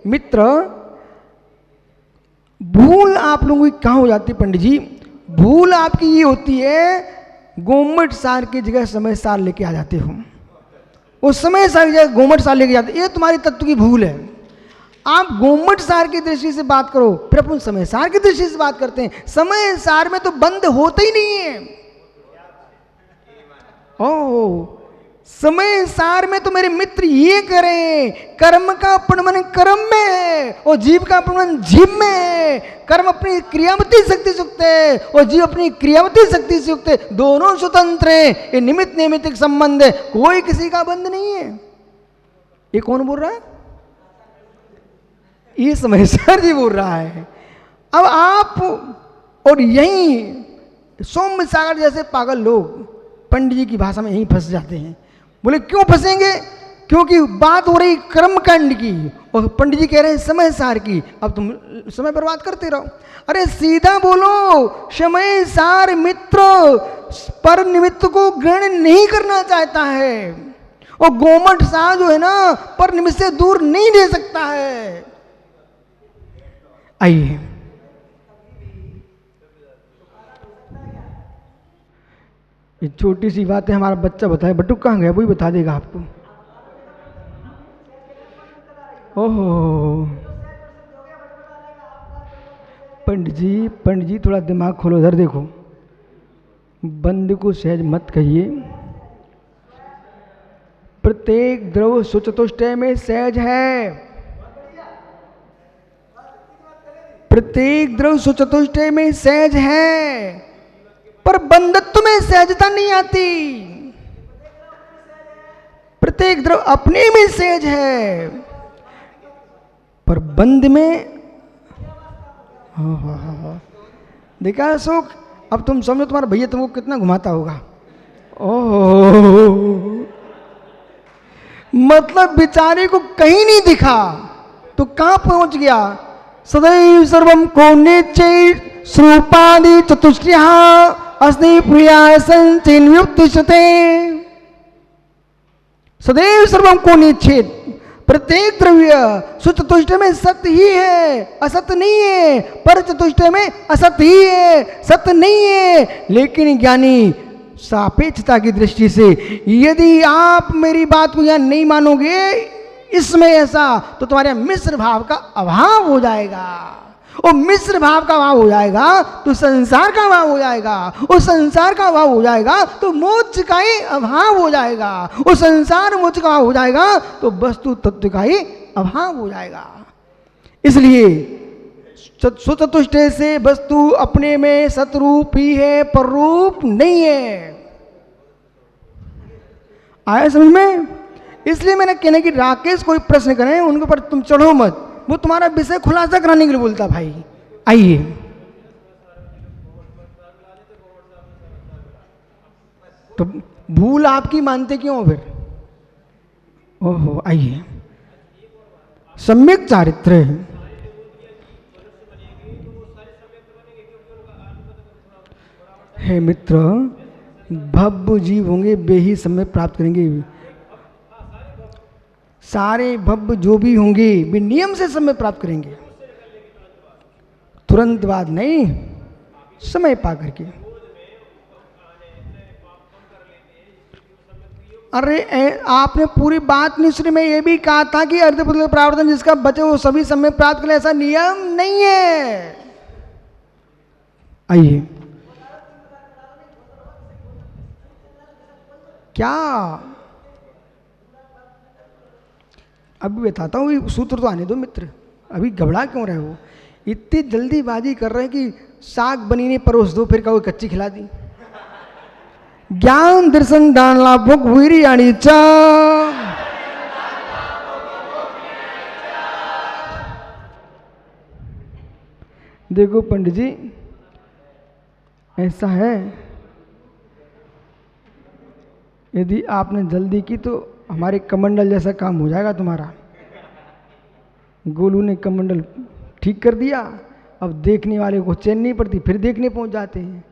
मित्र, भूल आप लोगों की कहाँ हो जाती है पंडित जी? भूल आपकी ये होती है, गोमट सार की जगह समय सार लेके आ जाते हो। वो समय सार की जगह गोमट सार लेके जाते, ये तुम्हारी तत्व की भूल है। आप गोमट सार की दृष्टि से बात करो, फिर अपन समय सार की दृष्टि से बात करते हैं। समय सार में तो बंद होता ही नहीं है। ओ, समय सार में तो मेरे मित्र ये करें, कर्म का अपनमन कर्म में है और जीव का अपनमन जीव में है। कर्म अपनी क्रियावती शक्ति से युक्त है और जीव अपनी क्रियावती शक्ति से युक्त है। दोनों स्वतंत्र हैं, ये निमित्त नैमित्तिक संबंध है, कोई किसी का बंध नहीं है। ये कौन बोल रहा है? ये समय सार जी बोल रहा है। अब आप और यही सौम्य सागर जैसे पागल लोग पंडित जी की भाषा में यहीं फंस जाते हैं। बोले क्यों फंसेंगे? क्योंकि बात हो रही कर्मकांड की और पंडित जी कह रहे हैं समय सार की। अब तुम समय बर्बाद करते रहो। अरे सीधा बोलो, समय सार मित्र पर निमित्त को ग्रहण नहीं करना चाहता है और गोमट सार जो है ना पर निमित्त से दूर नहीं दे सकता है। आइए, ये छोटी सी बात है, हमारा बच्चा बताए, बटुक कहाँ गया? वही बता देगा आपको। ओहो पंडित जी थोड़ा दिमाग खोलो, इधर देखो। बंद को सहज मत कहिए। प्रत्येक द्रव सुचतुष्टय में सहज है। प्रत्येक द्रव सुचतुष्टय में सहज है, पर बंधत्व में सहजता नहीं आती। प्रत्येक द्रव अपने में सहज है, पर बंध में देखा अशोक, अब तुम समझो तुम्हारा भैया तुमको कितना घुमाता होगा। ओह, मतलब बेचारे को कहीं नहीं दिखा तो कहां पहुंच गया? सदैव सर्वम को निश्चय स्वरूपादि चतुष्टया अस्ति प्रिया संचिन्युक्तिष्ठते। सदैव सर्वम को निश्चित, प्रत्येक द्रव्य सुचतुष्ट में सत्य ही है, असत्य नहीं है। पर चतुष्ट में असत्य ही है, सत्य नहीं है। लेकिन ज्ञानी सापेक्षता की दृष्टि से, यदि आप मेरी बात को यहां नहीं मानोगे इसमें ऐसा, तो तुम्हारे मिश्र भाव का अभाव हो जाएगा। और मिश्र भाव का अभाव हो जाएगा तो संसार का अभाव हो जाएगा, और संसार का अभाव हो जाएगा तो मोक्ष का ही अभाव हो जाएगा, और संसार मोक्ष का अभाव हो जाएगा तो वस्तु तत्व का ही अभाव हो जाएगा। इसलिए सुचतुष्ट से वस्तु अपने में सतरूप ही है, पररूप नहीं है। आया समझ में? इसलिए मैंने कहना कि राकेश कोई प्रश्न करें उनके ऊपर तुम चढ़ो मत, वो तुम्हारा विषय खुलासा कराने के लिए बोलता भाई। आइए, तो भूल आपकी मानते क्यों हो फिर? ओहो, आइए, सम्यक चारित्र है मित्र। भव्य जीव होंगे वे ही समय प्राप्त करेंगे। सारे भव्य जो भी होंगे वे नियम से समय प्राप्त करेंगे, तुरंत बाद नहीं, समय पा करके। अरे आपने पूरी बात नहीं सुनी। मैं ये भी कहा था कि अर्धपुत्र प्रावर्तन जिसका बचे वो सभी समय प्राप्त करे, ऐसा नियम नहीं है। आइए, क्या अभी बताता हूँ, सूत्र तो आने दो मित्र, अभी घबरा क्यों रहे हो? इतनी जल्दीबाजी कर रहे हैं कि साग बनी नहीं परोस दो, फिर कहो कच्ची खिला दी। ज्ञान दर्शन दान लाभ भोग वीरी यानी चा। देखो पंडित जी, ऐसा है, यदि आपने जल्दी की तो हमारे कमंडल जैसा काम हो जाएगा तुम्हारा। गोलू ने कमंडल ठीक कर दिया, अब देखने वाले को चैन नहीं पड़ती, फिर देखने पहुंच जाते हैं।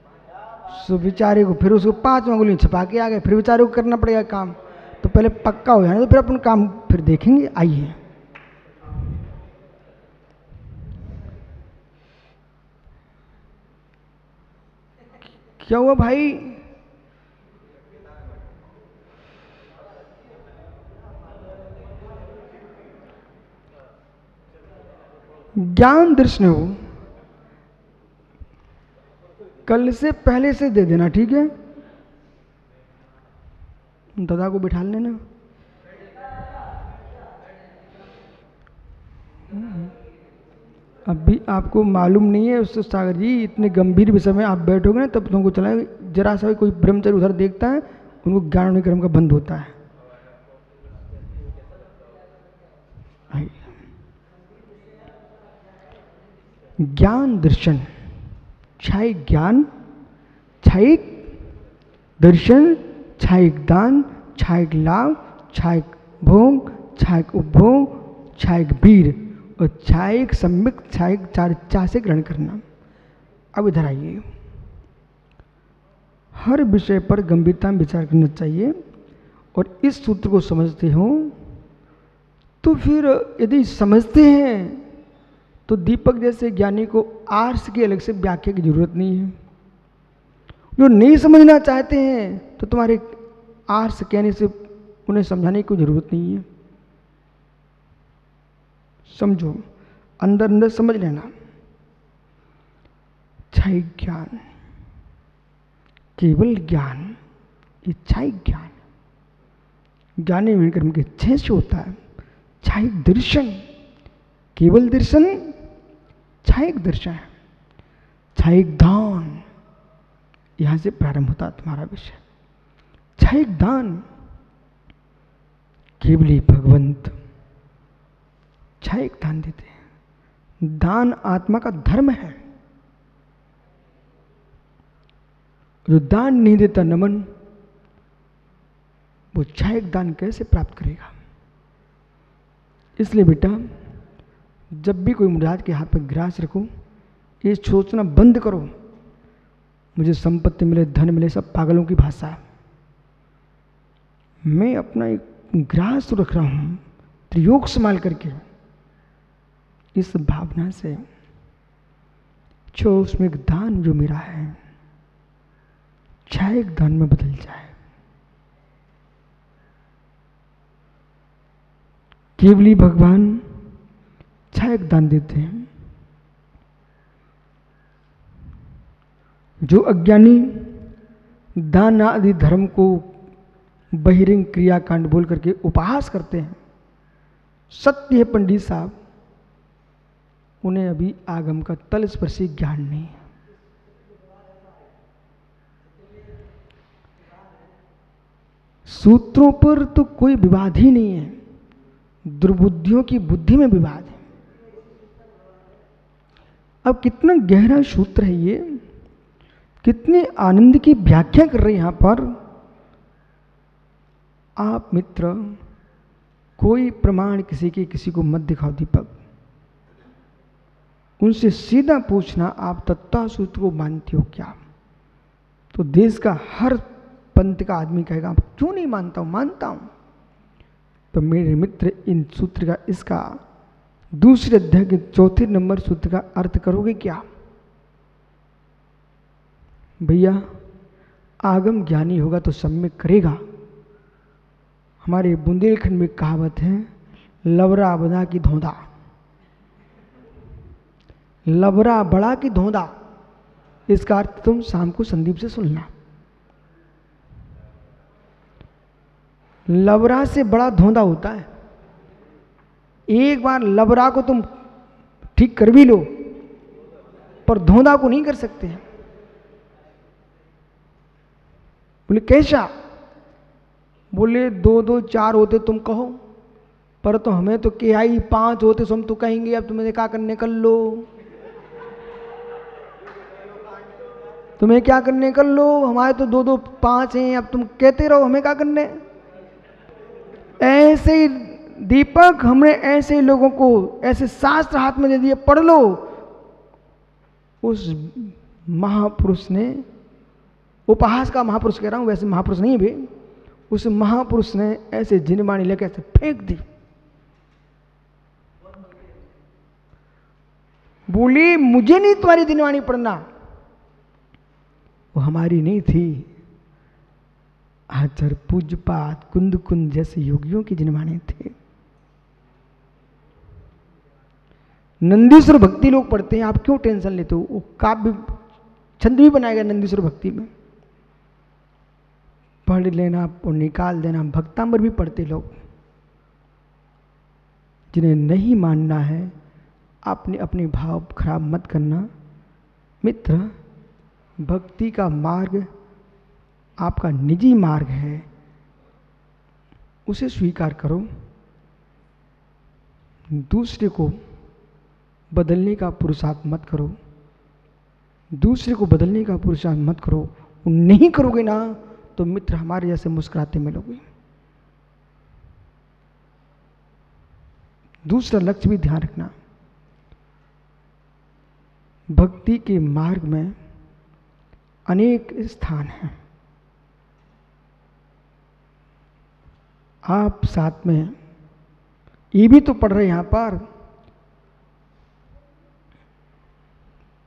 सो बेचारे को फिर उसको 5 गोलियां छपा के आ गए, फिर बेचारे को करना पड़ेगा काम। तो पहले पक्का हो जाए तो फिर अपन काम फिर देखेंगे। आइए, क्या हुआ भाई? ज्ञान दर्शन हो, कल से पहले से दे देना, ठीक है? दादा को बिठा लेना। अभी आपको मालूम नहीं है उससे सागर जी, इतने गंभीर विषय में आप बैठोगे ना तब तुमको चला, जरा सा भी कोई ब्रह्मचर्य उधर देखता है उनको ज्ञान होने क्रम का बंद होता है। ज्ञान दर्शन, क्षायिक ज्ञान, क्षायिक दर्शन, क्षायिक दान, क्षायिक लाभ, क्षायिक भोग, क्षायिक उपभोग, क्षायिक वीर और क्षायिक सम्यक, क्षायिक चार से ग्रहण करना। अब इधर आइए, हर विषय पर गंभीरता में विचार करना चाहिए और इस सूत्र को समझते हो तो फिर यदि समझते हैं तो दीपक जैसे ज्ञानी को आर्स की अलग से व्याख्या की जरूरत नहीं है। जो नहीं समझना चाहते हैं तो तुम्हारे आर्स कहने से उन्हें समझाने की जरूरत नहीं है। समझो, अंदर अंदर समझ लेना। क्षायिक ज्ञान, केवल ज्ञान, इच्छायिक ज्ञान ज्ञानी विक्रम के छह से होता है। क्षायिक दर्शन, केवल दर्शन क्षायिक दर्शन है। क्षायिक दान, यहां से प्रारंभ होता है तुम्हारा विषय। क्षायिक दान, केवल ही भगवंत क्षायिक दान देते हैं। दान आत्मा का धर्म है। जो दान नहीं देता नमन, वो क्षायिक दान कैसे प्राप्त करेगा? इसलिए बेटा, जब भी कोई महाराज के हाथ पर ग्रास रखो, ये सोचना बंद करो मुझे संपत्ति मिले, धन मिले, सब पागलों की भाषा है। मैं अपना एक ग्रास रख रहा हूं त्रियोग संभाल करके, इस भावना से जो उसमें एक दान जो मेरा है क्षायिक दान में बदल जाए। केवली भगवान क्षायिक दान देते हैं। जो अज्ञानी दान आदि धर्म को बहिरंग क्रियाकांड बोल करके उपहास करते हैं, सत्य है पंडित साहब, उन्हें अभी आगम का तलस्पर्शी ज्ञान नहीं है। सूत्रों पर तो कोई विवाद ही नहीं है, दुर्बुद्धियों की बुद्धि में विवाद है। अब कितना गहरा सूत्र है ये, कितने आनंद की व्याख्या कर रहे हैं यहां पर आप मित्र। कोई प्रमाण किसी को मत दिखाओ दीपक, उनसे सीधा पूछना आप तत्व सूत्र को मानते हो क्या? तो देश का हर पंथ का आदमी कहेगा आप क्यों नहीं मानता हूं? मानता हूं। तो मेरे मित्र, इन सूत्र का, इसका दूसरे अध्याय के चौथे नंबर सूत्र का अर्थ करोगे क्या? भैया, आगम ज्ञानी होगा तो सम्यक करेगा। हमारे बुंदेलखंड में कहावत है, लवरा बड़ा की धोंधा, लवरा बड़ा की धोंधा। इसका अर्थ तुम शाम को संदीप से सुनना। लवरा से बड़ा धोंधा होता है। एक बार लवरा को तुम ठीक कर भी लो, पर धोंधा को नहीं कर सकते हैं। बोले कैसा? बोले 2 2 4 होते तुम कहो, पर तो हमें तो KI 5 होते, तो हम तो कहेंगे अब तुम्हें क्या करने कर लो, तुम्हें क्या करने कर लो, हमारे तो 2 2 5 हैं, अब तुम कहते रहो हमें क्या करने। ऐसे ही दीपक, हमने ऐसे ही लोगों को ऐसे शास्त्र हाथ में दे दिए, पढ़ लो। उस महापुरुष ने, उपहास का महापुरुष कह रहा हूं, वैसे महापुरुष नहीं भी, उस महापुरुष ने ऐसे जिनवाणी लेकर ऐसे फेंक दी। बोली मुझे नहीं तुम्हारी जिनवाणी पढ़ना। वो हमारी नहीं थी। आचार्य पूज्यपाद कुंद कुंद जैसे योगियों की जिनवाणी थे। नंदीश्वर भक्ति लोग पढ़ते हैं, आप क्यों टेंशन लेते हो? वो काव्य छंद भी बनाएगा नंदीश्वर भक्ति में, पढ़ लेना और निकाल देना। भक्तांबर भी पढ़ते लोग। जिन्हें नहीं मानना है आपने अपने भाव खराब मत करना। मित्र, भक्ति का मार्ग आपका निजी मार्ग है, उसे स्वीकार करो। दूसरे को बदलने का पुरुषार्थ मत करो। दूसरे को बदलने का पुरुषार्थ मत करो। वो नहीं करोगे ना तो मित्र हमारे जैसे मुस्कुराते मिलोगे। दूसरा लक्ष्य भी ध्यान रखना, भक्ति के मार्ग में अनेक स्थान हैं। आप साथ में ये भी तो पढ़ रहे हैं यहां पर,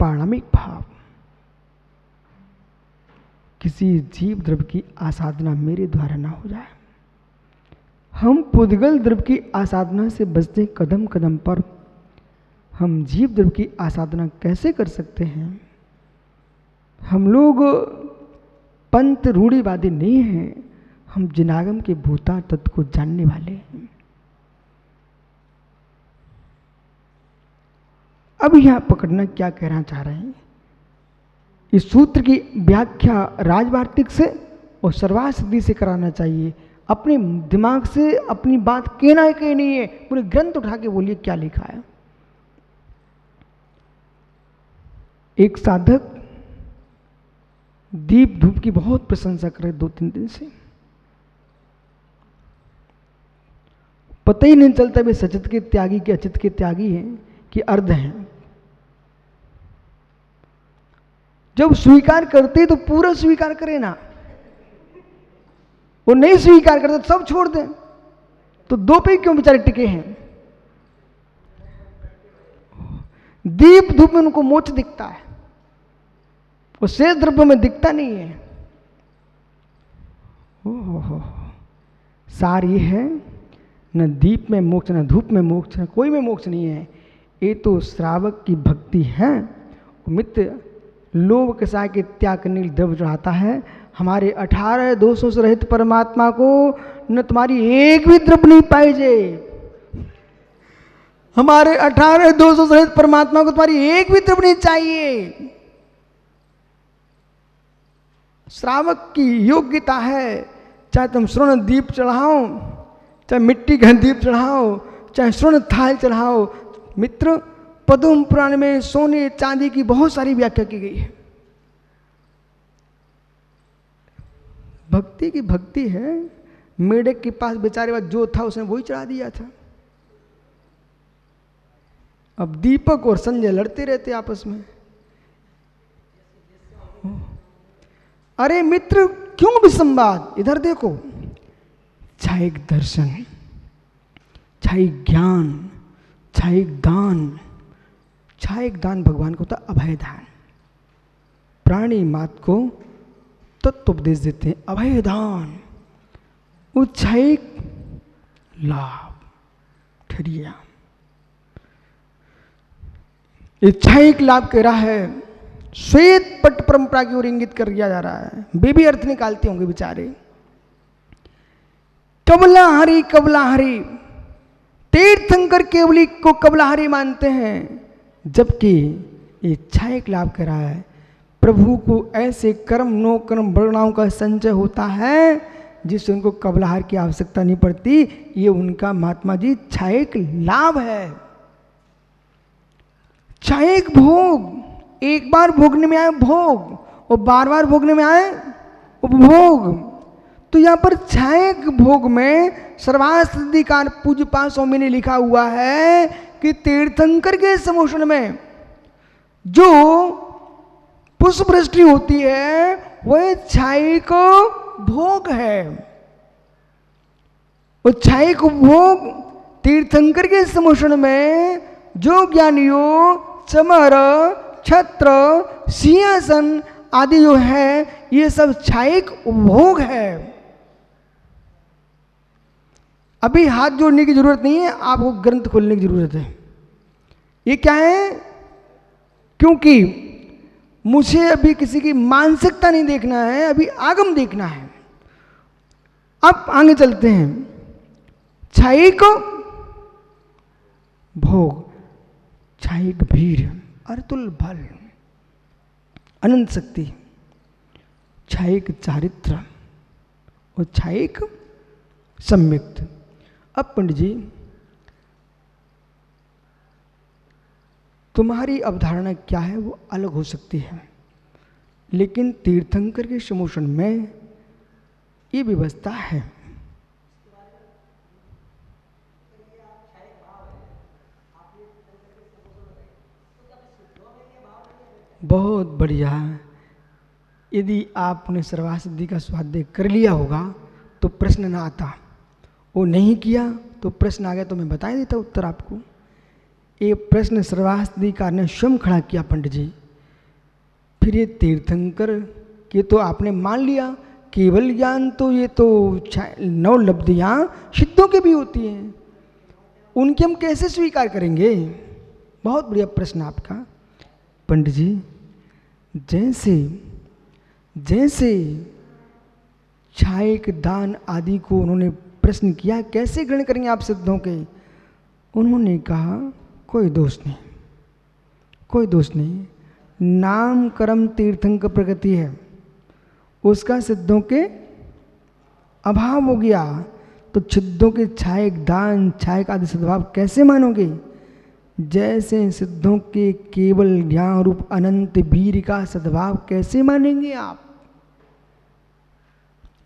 पारमाणिक भाव। किसी जीव द्रव्य की आसाधना मेरे द्वारा ना हो जाए। हम पुद्गल द्रव्य की आसाधना से बचते कदम कदम पर। हम जीव द्रव्य की आसाधना कैसे कर सकते हैं? हम लोग पंथ रूढ़िवादी नहीं हैं, हम जिनागम के भूता तत्व को जानने वाले हैं। अब यहां पकड़ना क्या कहना चाह रहे हैं। इस सूत्र की व्याख्या राजवार्तिक से और सर्वासिद्धि से कराना चाहिए। अपने दिमाग से अपनी बात कहना है कि नहीं है, पूरे ग्रंथ उठा के बोलिए क्या लिखा है। एक साधक दीप धूप की बहुत प्रशंसा कर रहे 2-3 दिन से, पता ही नहीं चलता वे सचित के त्यागी के अचित के त्यागी हैं कि अर्ध हैं। जब स्वीकार करते तो पूरा स्वीकार करें ना, वो नहीं स्वीकार करते तो सब छोड़ दें। तो 2 पे क्यों बेचारे टिके हैं? दीप धूप में उनको मोक्ष दिखता है, वो शेष द्रव्य में दिखता नहीं है। ओहो, सार ये है, न दीप में मोक्ष, न धूप में मोक्ष, न कोई में मोक्ष नहीं है। ये तो श्रावक की भक्ति है। मित्र, लोभ कसाय के त्याग करने द्रव्य चढ़ाता है। हमारे 18 दोषों से रहित परमात्मा को न तुम्हारी एक भी द्रव्य नहीं पाई जे। हमारे 18 दोषों से रहित परमात्मा को तुम्हारी एक भी द्रव्य नहीं चाहिए। श्रावक की योग्यता है, चाहे तुम स्वर्ण दीप चढ़ाओ, चाहे मिट्टी का दीप चढ़ाओ, चाहे स्वर्ण थाल चढ़ाओ। मित्र, पद्म पुराण में सोने चांदी की बहुत सारी व्याख्या की गई है। भक्ति की भक्ति है। मेढक के पास बेचारे पास जो था उसने वही चढ़ा दिया था। अब दीपक और संजय लड़ते रहते आपस में। अरे मित्र, क्यों विसंवाद? इधर देखो, चाहे एक दर्शन, चाहे ज्ञान, चाहे दान, चाहे एक दान भगवान को होता अभय दान। प्राणी मात को तत्व उपदेश देते हैं अभय दान, उच्छाइक लाभ ठहरिया। इच्छाइक लाभ कह रहा है, श्वेत पट परंपरा की ओर इंगित कर दिया जा रहा है। वे भी अर्थ निकालते होंगे बेचारे। कबलाहरी कबलाहरी, तीर्थंकर केवली को कबलाहरी मानते हैं, जबकि इच्छाइक लाभ कह रहा है प्रभु को ऐसे कर्म नो कर्म वर्णाओं का संचय होता है जिससे उनको कबलाहार की आवश्यकता नहीं पड़ती। ये उनका महात्मा जी इच्छाइक लाभ है। इच्छाइक भोग, एक बार भोगने में आए भोग और बार बार भोगने में आए उपभोग। तो यहाँ पर इच्छाइक भोग में सर्वाधिकार पूज्य पाद स्वामी ने लिखा हुआ है कि तीर्थंकर के समोषण में जो पुष्प वृष्टि होती है वह इच्छाइक भोग है। इच्छाइक भोग तीर्थंकर के समोषण में जो ज्ञानियों चमर छत्र सिंहासन आदि जो है ये सब क्षायिक उपभोग है। अभी हाथ जोड़ने की जरूरत नहीं है, आपको ग्रंथ खोलने की जरूरत है। ये क्या है? क्योंकि मुझे अभी किसी की मानसिकता नहीं देखना है, अभी आगम देखना है। अब आगे चलते हैं। क्षायिक भोग, क्षायिक भीर, अतुल बल, अनंत शक्ति, क्षायिक चारित्र और क्षायिक सम्यक्त। अब पंडित जी, तुम्हारी अवधारणा क्या है वो अलग हो सकती है, लेकिन तीर्थंकर के समोषण में ये व्यवस्था है। बहुत बढ़िया। यदि आपने सर्वासिद्धि का स्वाध्याय कर लिया होगा तो प्रश्न ना आता, वो नहीं किया तो प्रश्न आ गया तो मैं बता देता उत्तर आपको। ये प्रश्न सर्वासिद्धिकार ने स्वयं खड़ा किया पंडित जी। फिर ये तीर्थंकर के तो आपने मान लिया केवल ज्ञान, तो ये तो 9 लब्धियाँ सिद्धों के भी होती हैं, उनके हम कैसे स्वीकार करेंगे? बहुत बढ़िया प्रश्न आपका पंडित जी। जैसे जैसे क्षायिक दान आदि को उन्होंने प्रश्न किया कैसे ग्रहण करेंगे आप सिद्धों के, उन्होंने कहा कोई दोष नहीं, कोई दोष नहीं। नाम कर्म तीर्थंकर प्रकृति है, उसका सिद्धों के अभाव हो गया, तो सिद्धों के क्षायिक दान क्षायिक आदि सद्भाव कैसे मानोगे? जैसे सिद्धों के केवल ज्ञान रूप अनंत वीर का सद्भाव कैसे मानेंगे आप?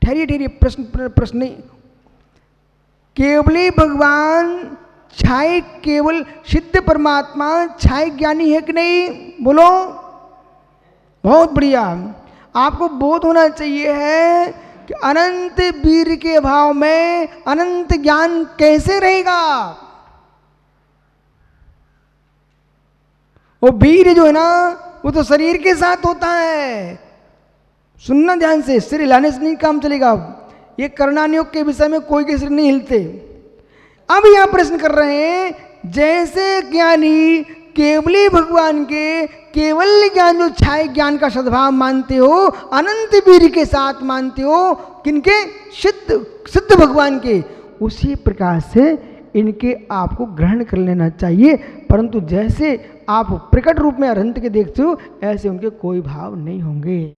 ठहरिए ठहरिए, प्रश्न नहीं। केवली भगवान क्षायिक केवल सिद्ध परमात्मा क्षायिक ज्ञानी है कि नहीं? बोलो। बहुत बढ़िया। आपको बोध होना चाहिए है कि अनंत वीर के अभाव में अनंत ज्ञान कैसे रहेगा? वो वीर जो है ना, वो तो शरीर के साथ होता है। सुनना ध्यान से, सिर हिलाने से नहीं काम चलेगा। ये करणानियोग के विषय में कोई के सिर नहीं हिलते। अब यहां प्रश्न कर रहे हैं, जैसे ज्ञानी केवली भगवान के केवल ज्ञान जो क्षायिक ज्ञान का सद्भाव मानते हो, अनंत वीर के साथ मानते हो, किनके? सिद्ध भगवान के। उसी प्रकार से इनके आपको ग्रहण कर लेना चाहिए, परंतु जैसे आप प्रकट रूप में अनंत के देखते हो ऐसे उनके कोई भाव नहीं होंगे।